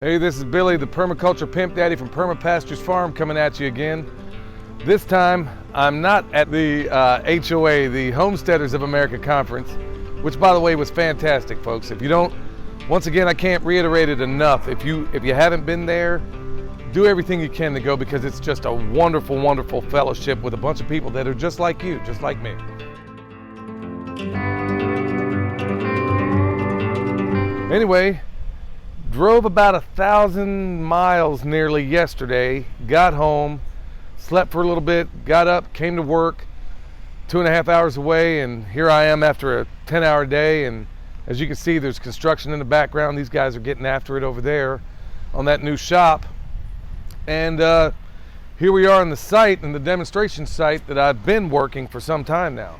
Hey, this is Billy, the Permaculture Pimp Daddy from Perma Pastures Farm, coming at you again. This time, I'm not at the HOA, the Homesteaders of America Conference, which, by the way, was fantastic, folks. If you don't, once again, I can't reiterate it enough. If you haven't been there, do everything you can to go, because it's just a wonderful, wonderful fellowship with a bunch of people that are just like you, just like me. Anyway, drove about 1,000 miles nearly yesterday, got home, slept for a little bit, got up, came to work, 2.5 hours away, and here I am after a 10-hour day. And as you can see, there's construction in the background. These guys are getting after it over there on that new shop. And here we are on the site, in the demonstration site that I've been working for some time now.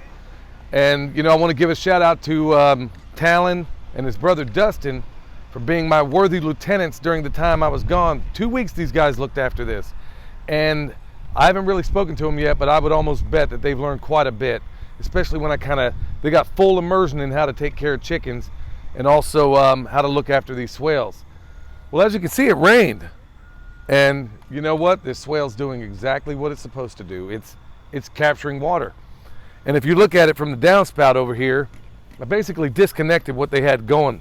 And you know, I want to give a shout out to Talon and his brother Dustin for being my worthy lieutenants during the time I was gone. 2 weeks these guys looked after this, and I haven't really spoken to them yet, but I would almost bet that they've learned quite a bit, especially when they got full immersion in how to take care of chickens and also how to look after these swales. Well, as you can see, it rained, and you know what? This swale's doing exactly what it's supposed to do. It's capturing water. And if you look at it from the downspout over here, I basically disconnected what they had going.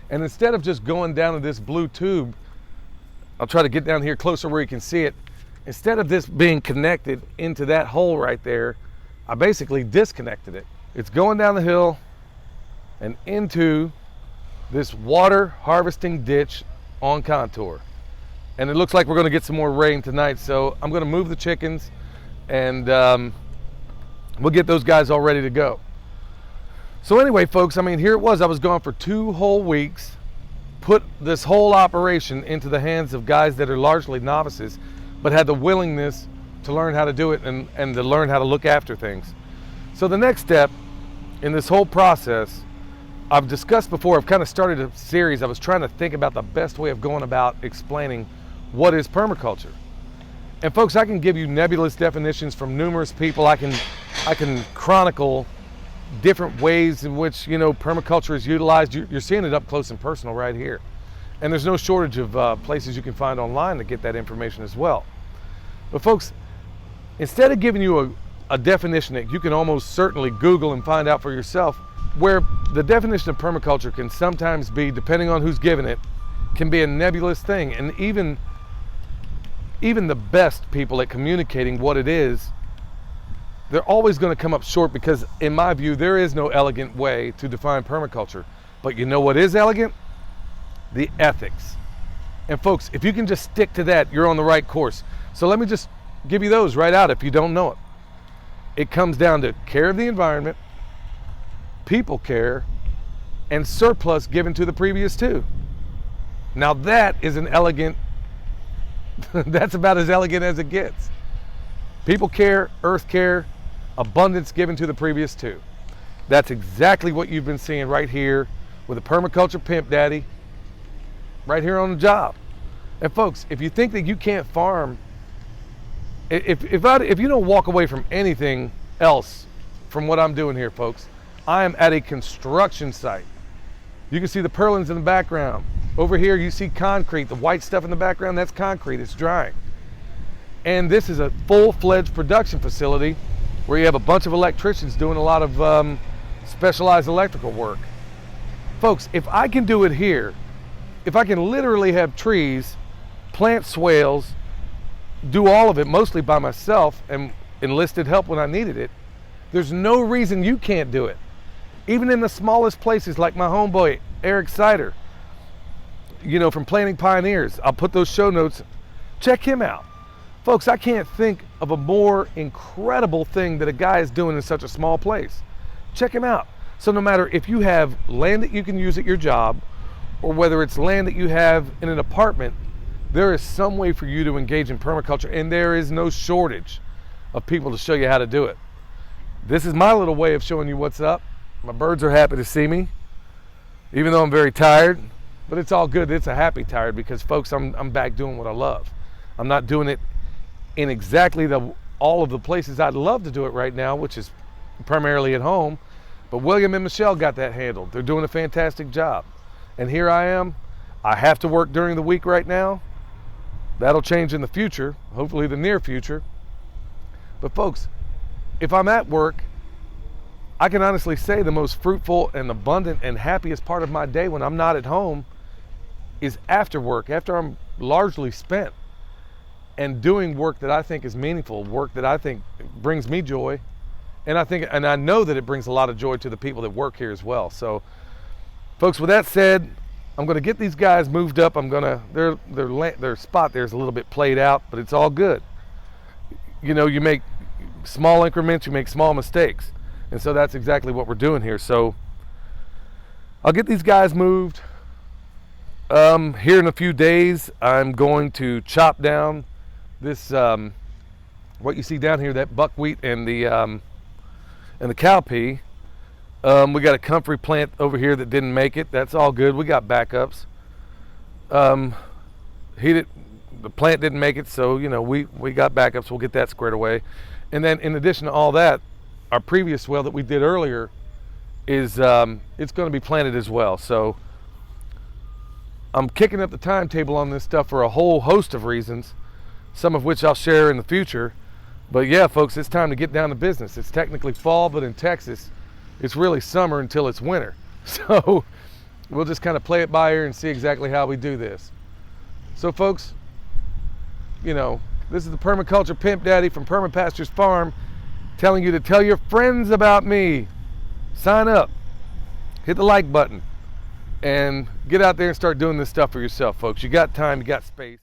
And instead of just going down to this blue tube, I'll try to get down here closer where you can see it. Instead of this being connected into that hole right there, I basically disconnected it. It's going down the hill and into this water harvesting ditch on contour. And it looks like we're going to get some more rain tonight, so I'm going to move the chickens, and we'll get those guys all ready to go. So anyway, folks, I mean, here it was. I was gone for 2 whole weeks, put this whole operation into the hands of guys that are largely novices, but had the willingness to learn how to do it and to learn how to look after things. So the next step in this whole process, I've discussed before, I've kind of started a series. I was trying to think about the best way of going about explaining what is permaculture. And folks, I can give you nebulous definitions from numerous people. I can chronicle different ways in which, you know, permaculture is utilized. You're seeing it up close and personal right here. And there's no shortage of places you can find online to get that information as well. But folks, instead of giving you a definition that you can almost certainly Google and find out for yourself, where the definition of permaculture can sometimes be, depending on who's given it, can be a nebulous thing. And even the best people at communicating what it is, they're always going to come up short, because in my view, there is no elegant way to define permaculture. But you know what is elegant? The ethics. And folks, if you can just stick to that, you're on the right course. So let me just give you those right out if you don't know it. It comes down to care of the environment, people care, and surplus given to the previous 2. Now that is an elegant, that's about as elegant as it gets. People care, earth care, abundance given to the previous 2. That's exactly what you've been seeing right here with the Permaculture Pimp Daddy, right here on the job. And folks, if you think that you can't farm, if you don't walk away from anything else from what I'm doing here, folks, I am at a construction site. You can see the purlins in the background. Over here you see concrete. The white stuff in the background, that's concrete. It's drying. And this is a full-fledged production facility where you have a bunch of electricians doing a lot of specialized electrical work. Folks, if I can do it here, if I can literally have trees, plant swales, do all of it mostly by myself, and enlisted help when I needed it, there's no reason you can't do it. Even in the smallest places, like my homeboy, Eric Sider, you know, from Planting Pioneers. I'll put those show notes. Check him out. Folks, I can't think of a more incredible thing that a guy is doing in such a small place. Check him out. So no matter if you have land that you can use at your job, or whether it's land that you have in an apartment, there is some way for you to engage in permaculture, and there is no shortage of people to show you how to do it. This is my little way of showing you what's up. My birds are happy to see me, even though I'm very tired, but it's all good. It's a happy tired, because folks, I'm back doing what I love. I'm not doing it in exactly all of the places I'd love to do it right now, which is primarily at home, but William and Michelle got that handled. They're doing a fantastic job. And here I am. I have to work during the week right now. That'll change in the future, hopefully the near future. But folks, if I'm at work, I can honestly say the most fruitful and abundant and happiest part of my day when I'm not at home is after work, after I'm largely spent and doing work that I think is meaningful, work that I think brings me joy. And I know that it brings a lot of joy to the people that work here as well. So folks, with that said, I'm going to get these guys moved up. Their spot there is a little bit played out, but it's all good. You know, you make small increments, you make small mistakes. And so that's exactly what we're doing here. So I'll get these guys moved. Here in a few days, I'm going to chop down this, what you see down here, that buckwheat and the cowpea. We got a comfrey plant over here that didn't make it. That's all good. We got backups. The plant didn't make it, so you know we got backups. We'll get that squared away. And then in addition to all that, our previous well that we did earlier is it's going to be planted as well. So I'm kicking up the timetable on this stuff for a whole host of reasons, some of which I'll share in the future. But yeah, folks, it's time to get down to business. It's technically fall, but in Texas, it's really summer until it's winter. So we'll just kind of play it by ear and see exactly how we do this. So folks, you know, this is the Permaculture Pimp Daddy from Perma Pastures Farm telling you to tell your friends about me. Sign up, hit the like button, and get out there and start doing this stuff for yourself, folks. You got time, you got space.